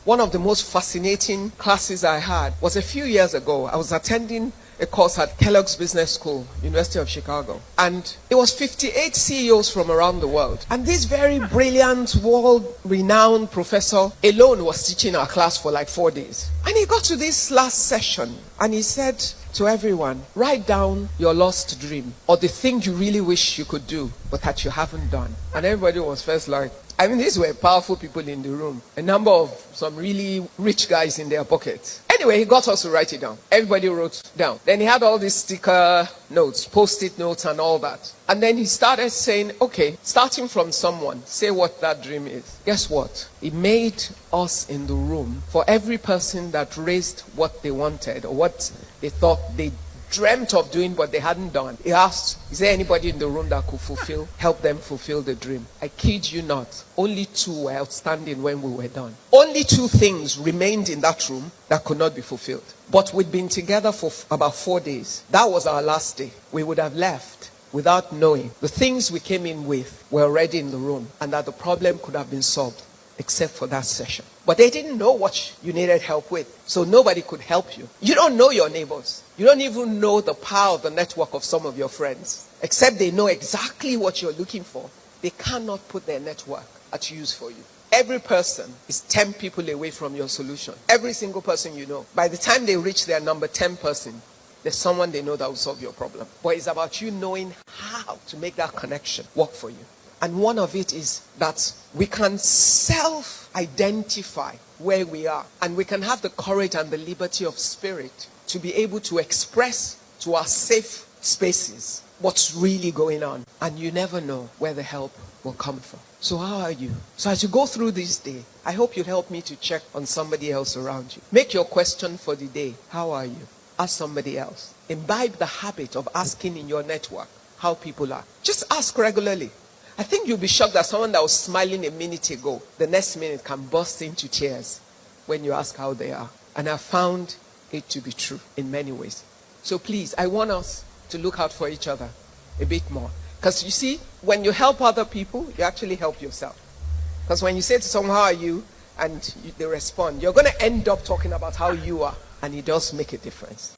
One of the most fascinating classes I had was a few years ago. I was attending a course at Kellogg's Business School, University of Chicago. And it was 58 CEOs from around the world. And this very brilliant, world-renowned professor alone was teaching our class for like 4 days. And he got to this last session and he said to everyone, write down your lost dream or the thing you really wish you could do but that you haven't done. And everybody was first like, these were powerful people in the room. A number of some really rich guys in their pockets. Anyway, he got us to write it down. Everybody wrote down. Then he had all these sticker notes, post-it notes and all that. And then he started saying, okay, starting from someone, say what that dream is. Guess what? He made us in the room, for every person that raised what they wanted or what they thought they dreamt of doing but they hadn't done. He asked, is there anybody in the room that could help them fulfill the dream? I kid you not. Only 2 were outstanding when we were done. Only 2 things remained in that room that could not be fulfilled. But we'd been together for about 4 days. That was our last day. We would have left without knowing the things we came in with were already in the room and that the problem could have been solved except for that session. But they didn't know what you needed help with, so nobody could help you. You don't know your neighbors. You don't even know the power of the network of some of your friends. Except they know exactly what you're looking for. They cannot put their network at use for you. Every person is 10 people away from your solution. Every single person you know. By the time they reach their number 10 person, there's someone they know that will solve your problem. But it's about you knowing how to make that connection work for you. And one of it is that we can self-identify where we are. And we can have the courage and the liberty of spirit to be able to express to our safe spaces what's really going on. And you never know where the help will come from. So how are you? So as you go through this day, I hope you'll help me to check on somebody else around you. Make your question for the day, how are you? Ask somebody else. Imbibe the habit of asking in your network how people are. Just ask regularly. I think you'll be shocked that someone that was smiling a minute ago, the next minute can burst into tears when you ask how they are. And I found it to be true in many ways. So please, I want us to look out for each other a bit more. Because you see, when you help other people, you actually help yourself. Because when you say to someone, how are you? And they respond, you're going to end up talking about how you are. And it does make a difference.